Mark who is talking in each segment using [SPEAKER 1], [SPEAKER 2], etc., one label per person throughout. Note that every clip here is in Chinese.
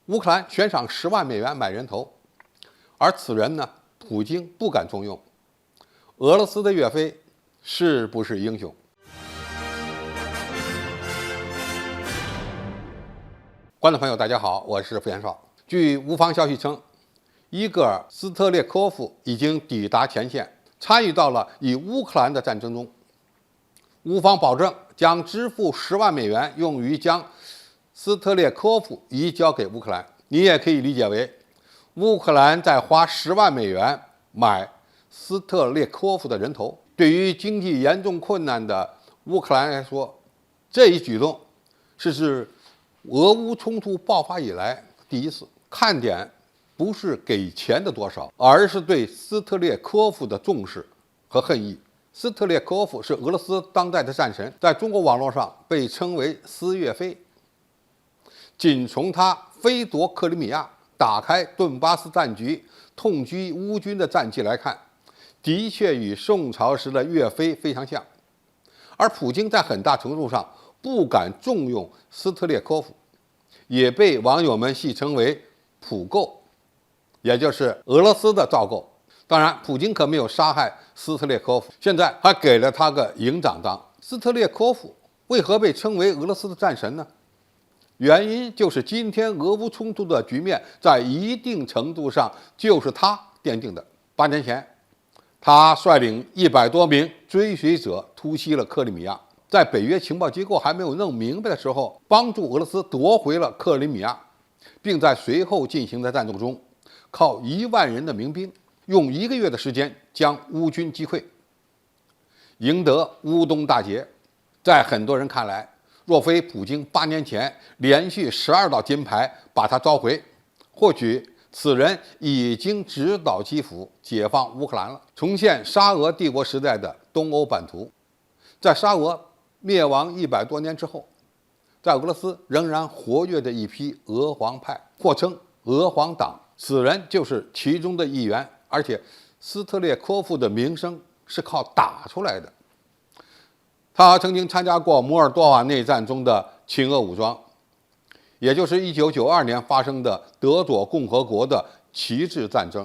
[SPEAKER 1] 乌克兰悬赏10万美元买人头，而此人呢，普京不敢重用。俄罗斯的岳飞是不是英雄？观众朋友，大家好，我是付延绍。据乌方消息称，伊戈尔·斯特列科夫已经抵达前线，参与到了与乌克兰的战争中。乌方保证将支付10万美元，用于将斯特列科夫移交给乌克兰。你也可以理解为，乌克兰在花10万美元买斯特列科夫的人头。对于经济严重困难的乌克兰来说，这一举动是自俄乌冲突爆发以来第一次。看点不是给钱的多少，而是对斯特列科夫的重视和恨意。斯特列科夫是俄罗斯当代的战神，在中国网络上被称为斯岳飞。仅从他飞夺克里米亚、打开顿巴斯战局、痛击乌军的战绩来看，的确与宋朝时的岳飞非常像。而普京在很大程度上不敢重用斯特列科夫，也被网友们戏称为普购，也就是俄罗斯的赵构。当然，普京可没有杀害斯特列科夫，现在还给了他个营长当。斯特列科夫为何被称为俄罗斯的战神呢？原因就是今天俄乌冲突的局面在一定程度上就是他奠定的。8年前，他率领100多名追随者突袭了克里米亚，在北约情报机构还没有弄明白的时候，帮助俄罗斯夺回了克里米亚，并在随后进行的战斗中，靠1万人的民兵，用1个月的时间将乌军击溃，赢得乌东大捷。在很多人看来，若非普京8年前连续12道金牌把他召回，或许此人已经直捣基辅，解放乌克兰了，重现沙俄帝国时代的东欧版图。在沙俄灭亡100多年之后，在俄罗斯仍然活跃着一批俄皇派，或称俄皇党，此人就是其中的一员。而且斯特列科夫的名声是靠打出来的。他曾经参加过摩尔多瓦内战中的亲俄武装，也就是1992年发生的德佐共和国的旗帜战争。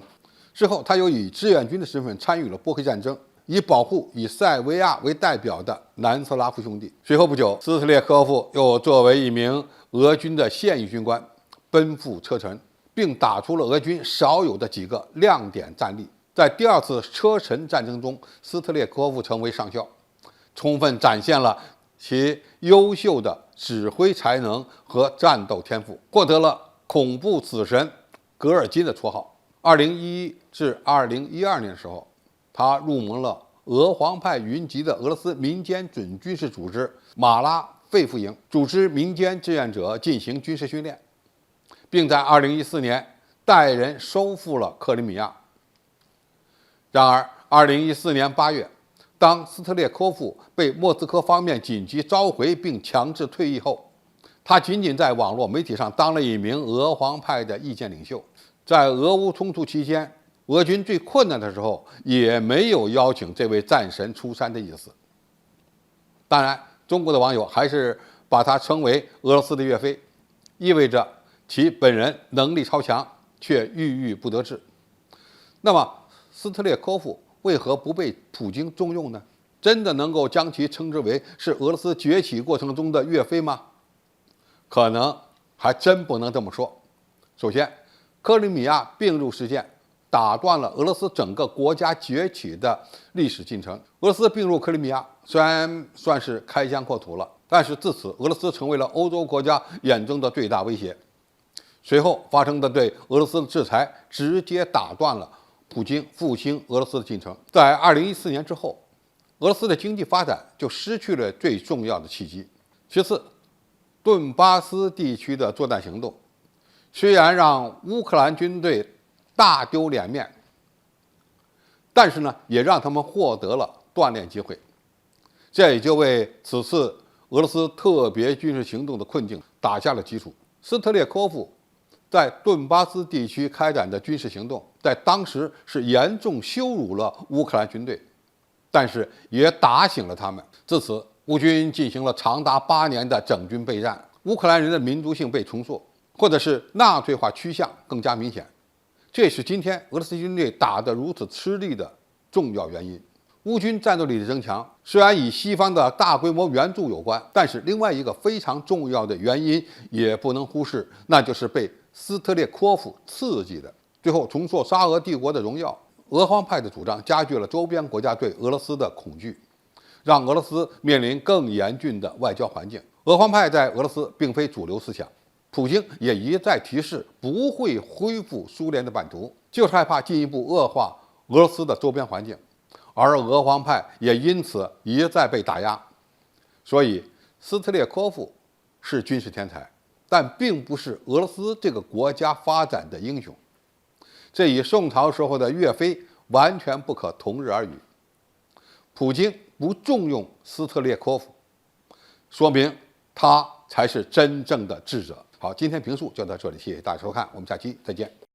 [SPEAKER 1] 之后，他又以志愿军的身份参与了波黑战争，以保护以塞尔维亚为代表的南斯拉夫兄弟。随后不久，斯特列科夫又作为一名俄军的现役军官奔赴车臣，并打出了俄军少有的几个亮点战例。在第2次车臣战争中，斯特列科夫成为上校，充分展现了其优秀的指挥才能和战斗天赋，获得了恐怖死神格尔金的绰号。2011至2012年的时候，他入盟了俄皇派云集的俄罗斯民间准军事组织马拉费夫营，组织民间志愿者进行军事训练，并在2014年带人收复了克里米亚。然而2014年8月，当斯特列科夫被莫斯科方面紧急召回并强制退役后，他仅仅在网络媒体上当了一名俄皇派的意见领袖。在俄乌冲突期间，俄军最困难的时候也没有邀请这位战神出山的意思。当然，中国的网友还是把他称为俄罗斯的岳飞，意味着其本人能力超强，却郁郁不得志。那么斯特列科夫为何不被普京重用呢？真的能够将其称之为是俄罗斯崛起过程中的岳飞吗？可能还真不能这么说。首先，克里米亚并入事件打断了俄罗斯整个国家崛起的历史进程。俄罗斯并入克里米亚虽然算是开疆扩土了，但是自此俄罗斯成为了欧洲国家眼中的最大威胁。随后发生的对俄罗斯的制裁直接打断了普京复兴俄罗斯的进程。在2014年之后，俄罗斯的经济发展就失去了最重要的契机。其次，顿巴斯地区的作战行动虽然让乌克兰军队大丢脸面，但是呢，也让他们获得了锻炼机会。这也就为此次俄罗斯特别军事行动的困境打下了基础。斯特列科夫在顿巴斯地区开展的军事行动，在当时是严重羞辱了乌克兰军队，但是也打醒了他们。自此，乌军进行了长达8年的整军备战，乌克兰人的民族性被重塑，或者是纳粹化趋向更加明显。这是今天俄罗斯军队打得如此吃力的重要原因。乌军战斗力的增强虽然与西方的大规模援助有关，但是另外一个非常重要的原因也不能忽视，那就是被斯特列科夫刺激的。最后重塑沙俄帝国的荣耀，俄皇派的主张加剧了周边国家对俄罗斯的恐惧，让俄罗斯面临更严峻的外交环境。俄皇派在俄罗斯并非主流思想，普京也一再提示不会恢复苏联的版图，就是害怕进一步恶化俄罗斯的周边环境，而俄皇派也因此一再被打压。所以斯特列科夫是军事天才，但并不是俄罗斯这个国家发展的英雄，这与宋朝时候的岳飞完全不可同日而语。普京不重用斯特列科夫，说明他才是真正的智者。好，今天评述就到这里，谢谢大家收看，我们下期再见。